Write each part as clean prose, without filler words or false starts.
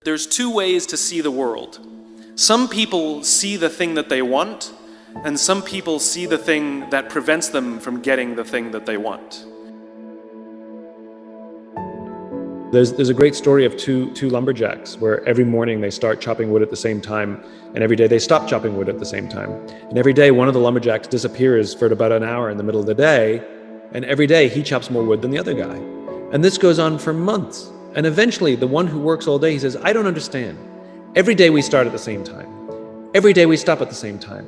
There's two ways to see the world. Some people see the thing that they want, and some people see the thing that prevents them from getting the thing that they want. There's a great story of two lumberjacks where every morning they start chopping wood at the same time, and every day they stop chopping wood at the same time. And every day one of the lumberjacks disappears for about an hour in the middle of the day, and every day he chops more wood than the other guy. And this goes on for months. And eventually the one who works all day, he says, I don't understand. Every day we start at the same time. Every day we stop at the same time.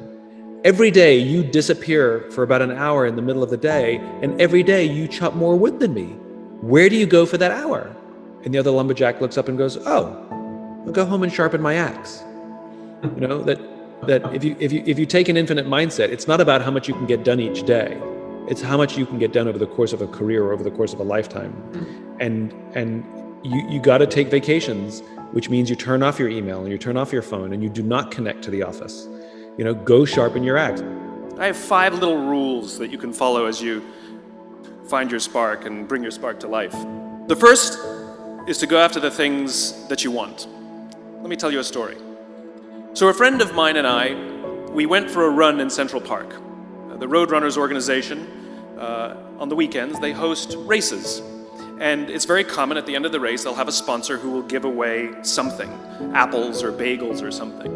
Every day you disappear for about an hour in the middle of the day, and every day you chop more wood than me. Where do you go for that hour? And the other lumberjack looks up and goes, oh, I'll go home and sharpen my axe. You know, that if you take an infinite mindset, it's not about how much you can get done each day. It's how much you can get done over the course of a career or over the course of a lifetime. And you got to take vacations, which means you turn off your email and you turn off your phone and you do not connect to the office. You know, go sharpen your axe. I have 5 little rules that you can follow as you find your spark and bring your spark to life. The first is to go after the things that you want. Let me tell you a story. So a friend of mine and I, we went for a run in Central Park. The Roadrunners organization, on the weekends, they host races. And it's very common at the end of the race, they'll have a sponsor who will give away something, apples or bagels or something.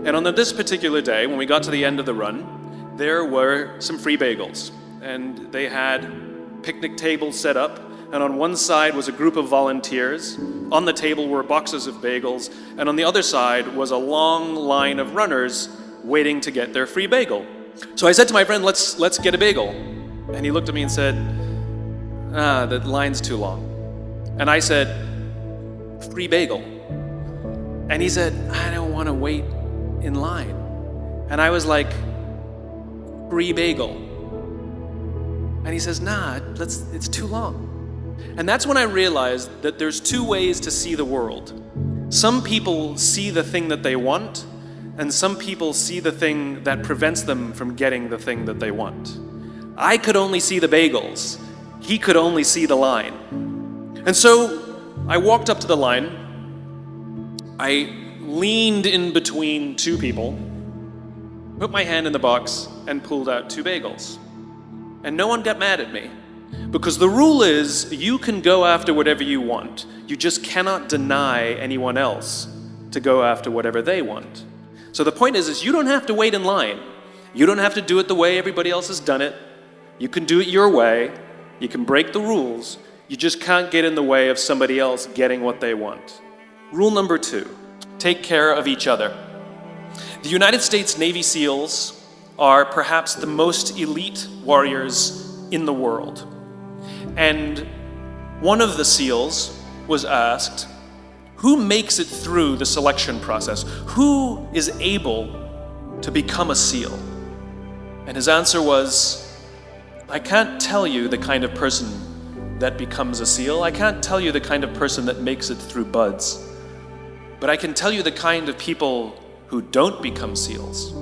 And on this particular day, when we got to the end of the run, there were some free bagels. And they had picnic tables set up, and on one side was a group of volunteers. On the table were boxes of bagels, and on the other side was a long line of runners waiting to get their free bagel. So I said to my friend, let's get a bagel. And he looked at me and said, the line's too long. And I said, free bagel. And he said, I don't want to wait in line. And I was like, free bagel. And he says, nah, it's too long. And that's when I realized that there's 2 ways to see the world. Some people see the thing that they want, and some people see the thing that prevents them from getting the thing that they want. I could only see the bagels. He could only see the line. And so I walked up to the line. I leaned in between 2 people, put my hand in the box, and pulled out 2 bagels. And no one got mad at me. Because the rule is, you can go after whatever you want. You just cannot deny anyone else to go after whatever they want. So the point is you don't have to wait in line. You don't have to do it the way everybody else has done it. You can do it your way. You can break the rules. You just can't get in the way of somebody else getting what they want. Rule number 2, take care of each other. The United States Navy SEALs are perhaps the most elite warriors in the world. And one of the SEALs was asked, who makes it through the selection process? Who is able to become a SEAL? And his answer was, I can't tell you the kind of person that becomes a SEAL. I can't tell you the kind of person that makes it through BUD/S. But I can tell you the kind of people who don't become SEALs.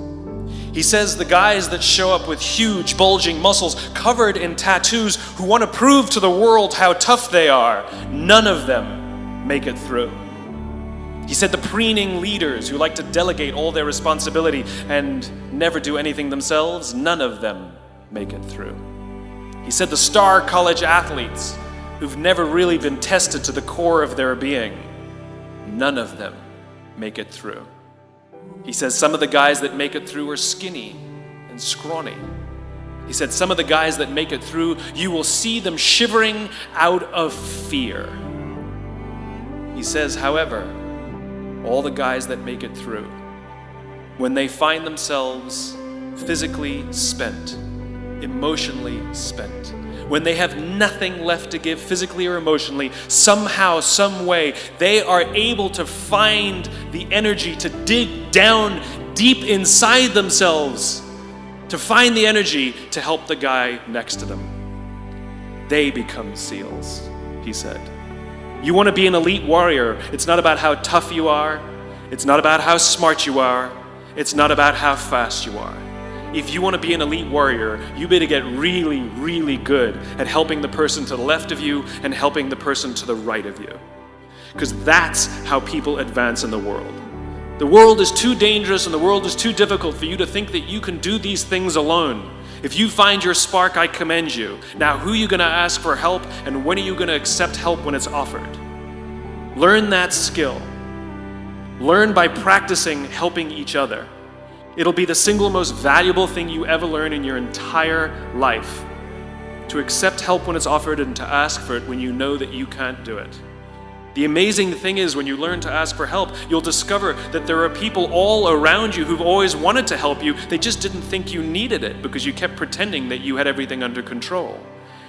He says the guys that show up with huge, bulging muscles, covered in tattoos, who want to prove to the world how tough they are, none of them make it through. He said the preening leaders who like to delegate all their responsibility and never do anything themselves, none of them make it through. He said the star college athletes who've never really been tested to the core of their being, none of them make it through. He says some of the guys that make it through are skinny and scrawny. He said some of the guys that make it through, you will see them shivering out of fear. He says, however, all the guys that make it through, when they find themselves physically spent, emotionally spent, when they have nothing left to give physically or emotionally, somehow, some way, they are able to find the energy to dig down deep inside themselves, to find the energy to help the guy next to them. They become SEALs, he said. You want to be an elite warrior. It's not about how tough you are. It's not about how smart you are. It's not about how fast you are. If you want to be an elite warrior, you better get really, really good at helping the person to the left of you and helping the person to the right of you. because that's how people advance in the world. The world is too dangerous and the world is too difficult for you to think that you can do these things alone. If you find your spark, I commend you. Now, who are you going to ask for help, and when are you going to accept help when it's offered? Learn that skill. Learn by practicing helping each other. It'll be the single most valuable thing you ever learn in your entire life. To accept help when it's offered and to ask for it when you know that you can't do it. The amazing thing is, when you learn to ask for help, you'll discover that there are people all around you who've always wanted to help you. They just didn't think you needed it because you kept pretending that you had everything under control.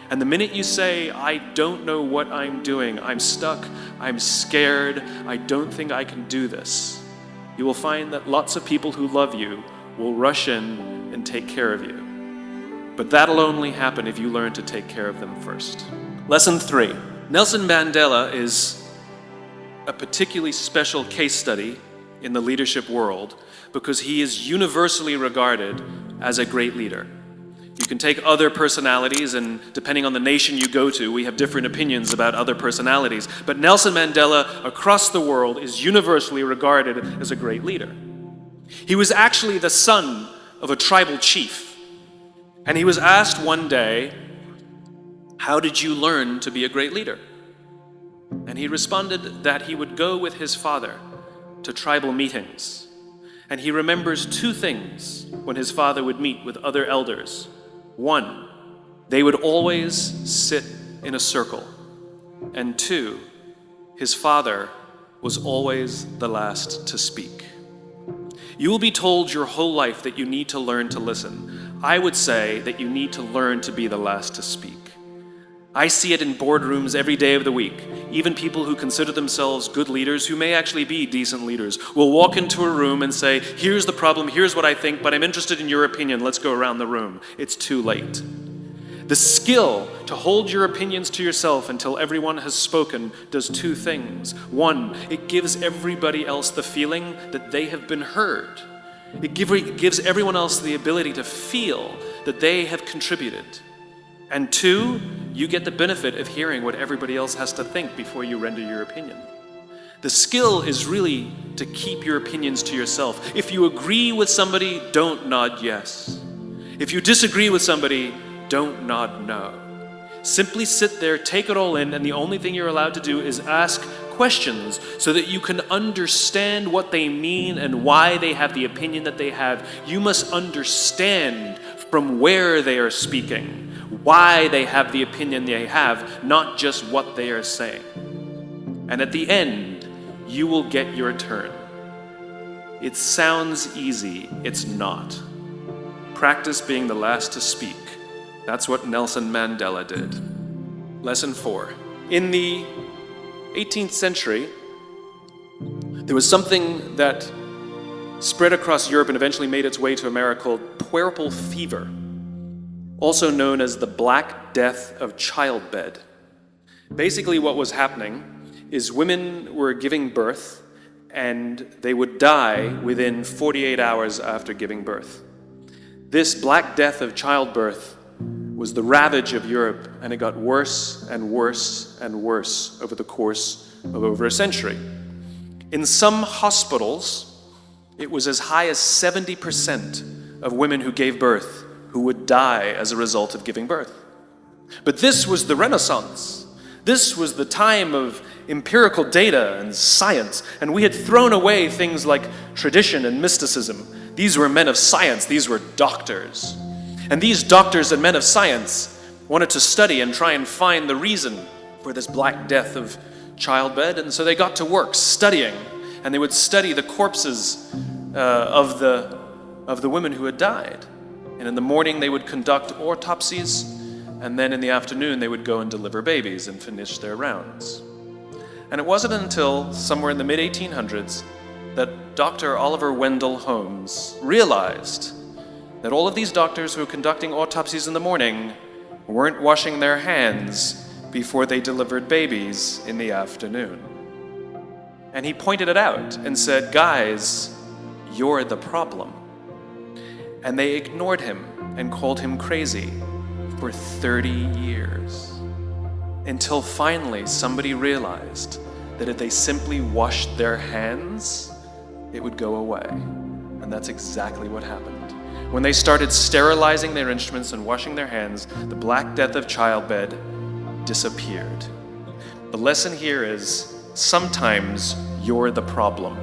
And the minute you say, I don't know what I'm doing, I'm stuck, I'm scared, I don't think I can do this, you will find that lots of people who love you will rush in and take care of you. But that'll only happen if you learn to take care of them first. Lesson 3. Nelson Mandela is a particularly special case study in the leadership world because he is universally regarded as a great leader. You can take other personalities, and depending on the nation you go to, we have different opinions about other personalities. But Nelson Mandela across the world is universally regarded as a great leader. He was actually the son of a tribal chief. And he was asked one day, how did you learn to be a great leader? And he responded that he would go with his father to tribal meetings. And he remembers 2 things when his father would meet with other elders. 1, they would always sit in a circle. And 2, his father was always the last to speak. You will be told your whole life that you need to learn to listen. I would say that you need to learn to be the last to speak. I see it in boardrooms every day of the week. Even people who consider themselves good leaders, who may actually be decent leaders, will walk into a room and say, here's the problem, here's what I think, but I'm interested in your opinion, let's go around the room. It's too late. The skill to hold your opinions to yourself until everyone has spoken does 2 things. 1, it gives everybody else the feeling that they have been heard. It gives everyone else the ability to feel that they have contributed. And 2, you get the benefit of hearing what everybody else has to think before you render your opinion. The skill is really to keep your opinions to yourself. If you agree with somebody, don't nod yes. If you disagree with somebody, don't nod no. Simply sit there, take it all in, and the only thing you're allowed to do is ask questions so that you can understand what they mean and why they have the opinion that they have. You must understand from where they are speaking, why they have the opinion they have, not just what they are saying. And at the end, you will get your turn. It sounds easy, it's not. Practice being the last to speak. That's what Nelson Mandela did. Lesson 4. In the 18th century, there was something that spread across Europe and eventually made its way to America called puerperal fever, also known as the Black Death of childbed. Basically what was happening is women were giving birth and they would die within 48 hours after giving birth. This Black Death of childbirth was the ravage of Europe, and it got worse and worse and worse over the course of over a century. In some hospitals, it was as high as 70% of women who gave birth who would die as a result of giving birth. But this was the Renaissance. This was the time of empirical data and science, and we had thrown away things like tradition and mysticism. These were men of science, these were doctors. And these doctors and men of science wanted to study and try and find the reason for this Black Death of childbed, and so they got to work studying, and they would study the corpses of the women who had died. And in the morning they would conduct autopsies, and then in the afternoon they would go and deliver babies and finish their rounds. And it wasn't until somewhere in the mid-1800s that Dr. Oliver Wendell Holmes realized that all of these doctors who were conducting autopsies in the morning weren't washing their hands before they delivered babies in the afternoon. And he pointed it out and said, guys, you're the problem. And they ignored him and called him crazy for 30 years. Until finally somebody realized that if they simply washed their hands, it would go away. And that's exactly what happened. When they started sterilizing their instruments and washing their hands, the Black Death of childbed disappeared. The lesson here is sometimes you're the problem.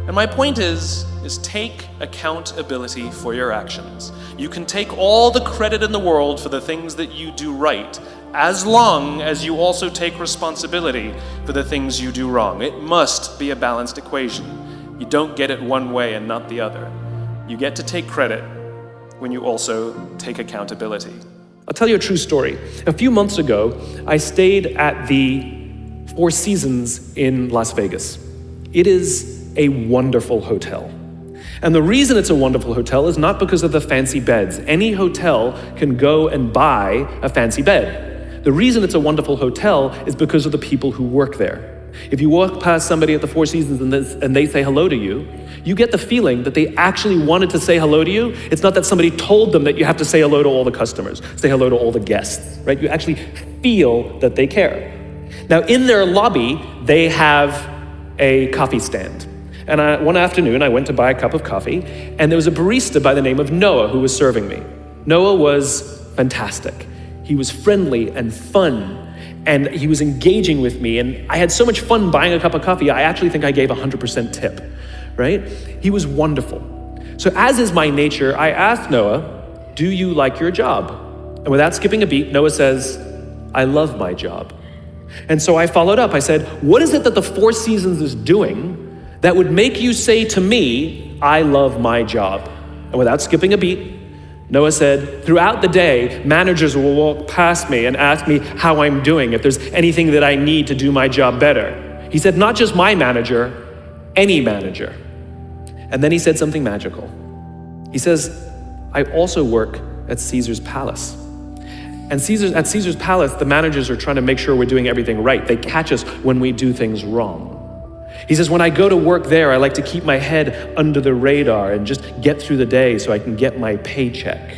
And my point is take accountability for your actions. You can take all the credit in the world for the things that you do right, as long as you also take responsibility for the things you do wrong. It must be a balanced equation. You don't get it one way and not the other. You get to take credit when you also take accountability. I'll tell you a true story. A few months ago, I stayed at the Four Seasons in Las Vegas. It is a wonderful hotel. And the reason it's a wonderful hotel is not because of the fancy beds. Any hotel can go and buy a fancy bed. The reason it's a wonderful hotel is because of the people who work there. If you walk past somebody at the Four Seasons and they say hello to you, you get the feeling that they actually wanted to say hello to you. It's not that somebody told them that you have to say hello to all the customers, say hello to all the guests, right? You actually feel that they care. Now, in their lobby, they have a coffee stand. And one afternoon, I went to buy a cup of coffee, and there was a barista by the name of Noah who was serving me. Noah was fantastic. He was friendly and fun, and he was engaging with me, and I had so much fun buying a cup of coffee, I actually think I gave 100% tip, right? He was wonderful. So as is my nature, I asked Noah, "Do you like your job?" And without skipping a beat, Noah says, "I love my job." And so I followed up. I said, "What is it that the Four Seasons is doing that would make you say to me, 'I love my job'?" And without skipping a beat, Noah said, "Throughout the day, managers will walk past me and ask me how I'm doing, if there's anything that I need to do my job better." He said, "Not just my manager, any manager." And then he said something magical. He says, "I also work at Caesar's Palace. And at Caesar's Palace, the managers are trying to make sure we're doing everything right. They catch us when we do things wrong." He says, "When I go to work there, I like to keep my head under the radar and just get through the day so I can get my paycheck."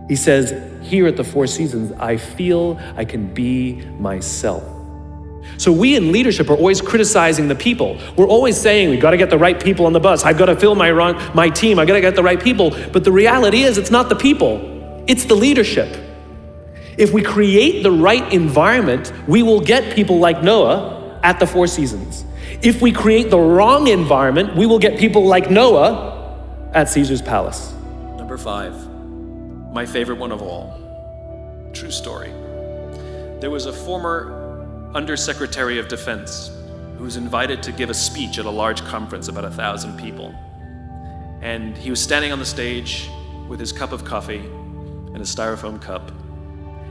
He says, "Here at the Four Seasons, I feel I can be myself." So we in leadership are always criticizing the people. We're always saying, we've got to get the right people on the bus. I've got to fill my team. I've got to get the right people. But the reality is, it's not the people. It's the leadership. If we create the right environment, we will get people like Noah at the Four Seasons. If we create the wrong environment, we will get people like Noah at Caesar's Palace. Number 5, my favorite one of all. True story. There was a former Undersecretary of Defense who was invited to give a speech at a large conference, about 1,000 people. And he was standing on the stage with his cup of coffee in a styrofoam cup.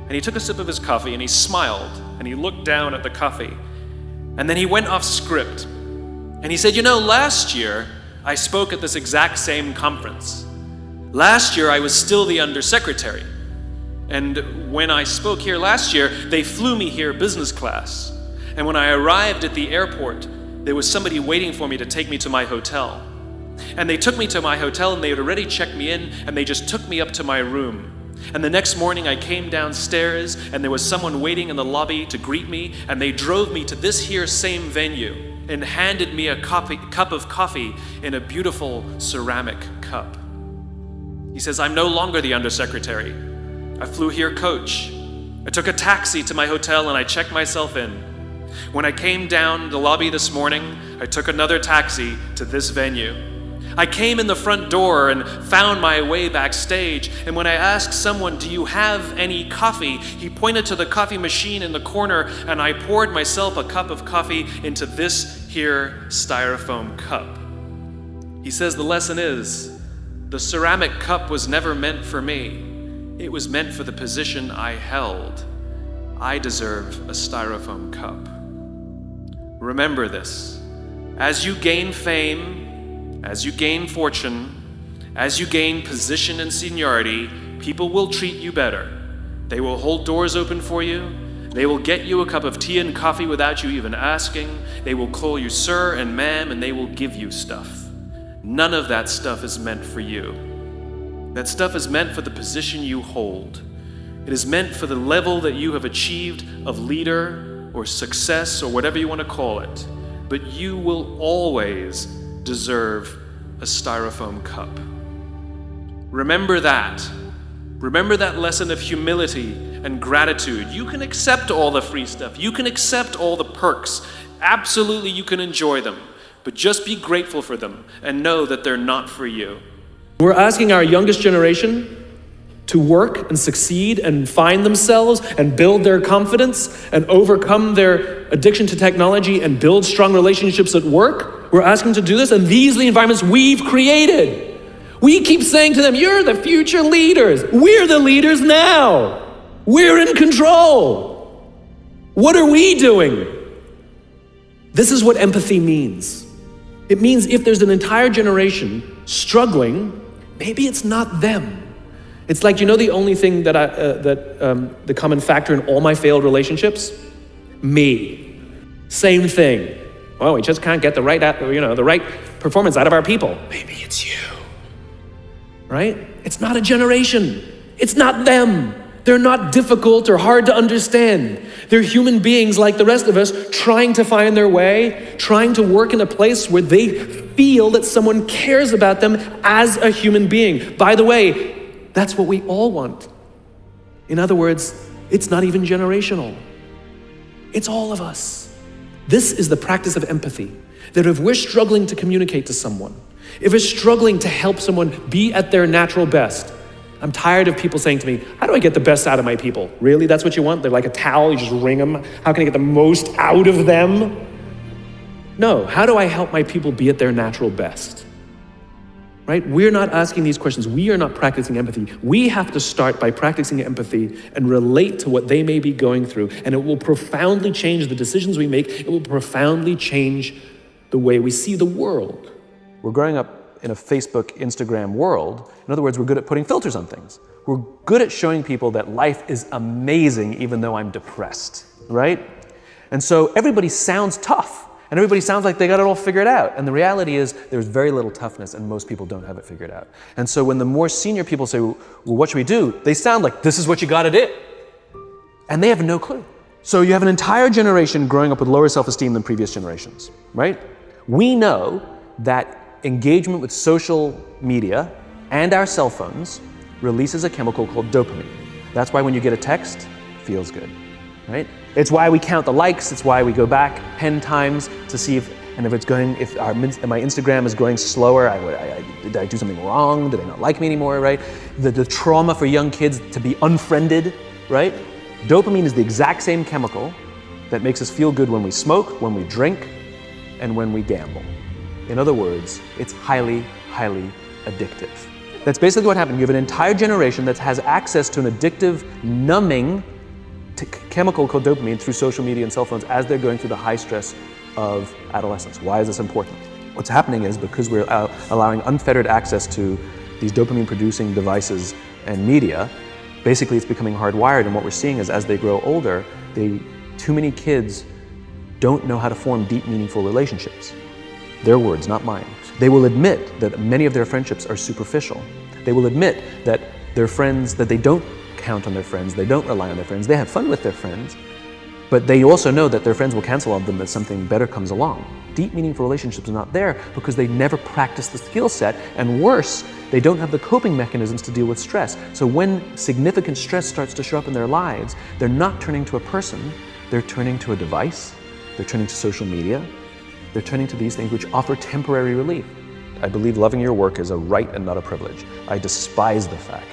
And he took a sip of his coffee and he smiled and he looked down at the coffee. And then he went off script. And he said, last year I spoke at this exact same conference. Last year I was still the undersecretary. And when I spoke here last year, they flew me here business class. And when I arrived at the airport, there was somebody waiting for me to take me to my hotel. And they took me to my hotel and they had already checked me in and they just took me up to my room. And the next morning I came downstairs and there was someone waiting in the lobby to greet me, and they drove me to this here same venue and handed me a cup of coffee in a beautiful ceramic cup. He says, "I'm no longer the undersecretary. I flew here coach. I took a taxi to my hotel and I checked myself in. When I came down the lobby this morning, I took another taxi to this venue. I came in the front door and found my way backstage, and when I asked someone, 'Do you have any coffee?' he pointed to the coffee machine in the corner, and I poured myself a cup of coffee into this here styrofoam cup." He says the lesson is, the ceramic cup was never meant for me. It was meant for the position I held. I deserve a styrofoam cup. Remember this. As you gain fame, as you gain fortune, as you gain position and seniority, people will treat you better. They will hold doors open for you. They will get you a cup of tea and coffee without you even asking. They will call you sir and ma'am, and they will give you stuff. None of that stuff is meant for you. That stuff is meant for the position you hold. It is meant for the level that you have achieved of leader or success or whatever you want to call it, but you will always deserve a styrofoam cup. Remember that. Remember that lesson of humility and gratitude. You can accept all the free stuff. You can accept all the perks. Absolutely, you can enjoy them. But just be grateful for them and know that they're not for you. We're asking our youngest generation to work and succeed and find themselves and build their confidence and overcome their addiction to technology and build strong relationships at work. We're asking them to do this, and these are the environments we've created. We keep saying to them, you're the future leaders. We're the leaders now. We're in control. What are we doing? This is what empathy means. It means if there's an entire generation struggling, maybe it's not them. It's like, the only thing that the common factor in all my failed relationships? Me. Same thing. Well, we just can't get the right performance out of our people. Maybe it's you. Right? It's not a generation. It's not them. They're not difficult or hard to understand. They're human beings like the rest of us, trying to find their way, trying to work in a place where they feel that someone cares about them as a human being. By the way, that's what we all want. In other words, it's not even generational. It's all of us. This is the practice of empathy, that if we're struggling to communicate to someone, if we're struggling to help someone be at their natural best, I'm tired of people saying to me, how do I get the best out of my people? Really, that's what you want? They're like a towel, you just wring them. How can I get the most out of them? No, how do I help my people be at their natural best? Right? We're not asking these questions. We are not practicing empathy. We have to start by practicing empathy and relate to what they may be going through. And it will profoundly change the decisions we make. It will profoundly change the way we see the world. We're growing up in a Facebook, Instagram world. In other words, we're good at putting filters on things. We're good at showing people that life is amazing even though I'm depressed, right? And so everybody sounds tough and everybody sounds like they got it all figured out. And the reality is there's very little toughness and most people don't have it figured out. And so when the more senior people say, well, what should we do? They sound like, this is what you gotta do. And they have no clue. So you have an entire generation growing up with lower self-esteem than previous generations, right? We know that engagement with social media and our cell phones releases a chemical called dopamine. That's why when you get a text, it feels good, right? It's why we count the likes. It's why we go back 10 times to see if my Instagram is going slower, did I do something wrong? Did they not like me anymore, right? The trauma for young kids to be unfriended, right? Dopamine is the exact same chemical that makes us feel good when we smoke, when we drink, and when we gamble. In other words, it's highly, highly addictive. That's basically what happened. You have an entire generation that has access to an addictive, numbing chemical called dopamine through social media and cell phones as they're going through the high stress of adolescence. Why is this important? What's happening is because we're allowing unfettered access to these dopamine-producing devices and media, basically it's becoming hardwired, and what we're seeing is as they grow older, too many kids don't know how to form deep, meaningful relationships. Their words, not mine. They will admit that many of their friendships are superficial. They will admit that their friends, that they don't count on their friends, they don't rely on their friends, they have fun with their friends, but they also know that their friends will cancel on them as something better comes along. Deep, meaningful relationships are not there because they never practice the skill set, and worse, they don't have the coping mechanisms to deal with stress. So when significant stress starts to show up in their lives, they're not turning to a person, they're turning to a device, they're turning to social media, they're turning to these things which offer temporary relief. I believe loving your work is a right and not a privilege. I despise the fact,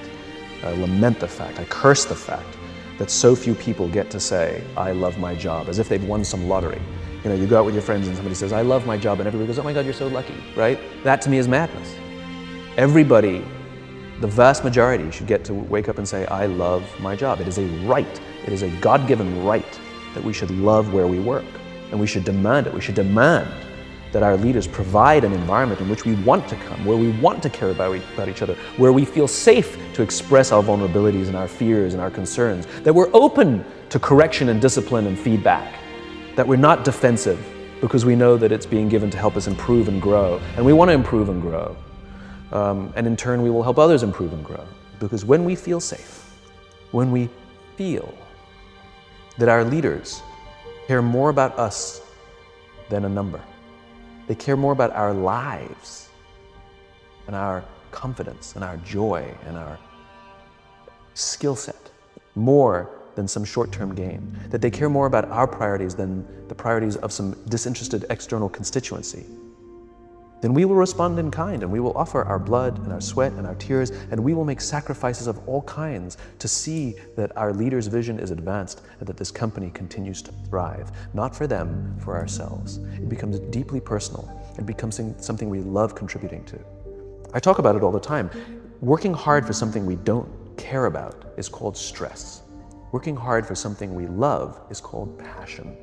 I lament the fact, I curse the fact that so few people get to say, I love my job, as if they've won some lottery. You go out with your friends and somebody says, I love my job, and everybody goes, oh my God, you're so lucky, right? That to me is madness. Everybody, the vast majority, should get to wake up and say, I love my job. It is a right, it is a God-given right that we should love where we work. And we should demand it. We should demand that our leaders provide an environment in which we want to come, where we want to care about each other, where we feel safe to express our vulnerabilities and our fears and our concerns, that we're open to correction and discipline and feedback, that we're not defensive because we know that it's being given to help us improve and grow. And we want to improve and grow. And in turn, we will help others improve and grow. Because when we feel safe, when we feel that our leaders care more about us than a number. They care more about our lives and our confidence and our joy and our skill set, more than some short-term gain. That they care more about our priorities than the priorities of some disinterested external constituency. Then we will respond in kind, and we will offer our blood and our sweat and our tears, and we will make sacrifices of all kinds to see that our leader's vision is advanced and that this company continues to thrive. Not for them, for ourselves. It becomes deeply personal. It becomes something we love contributing to. I talk about it all the time. Working hard for something we don't care about is called stress. Working hard for something we love is called passion.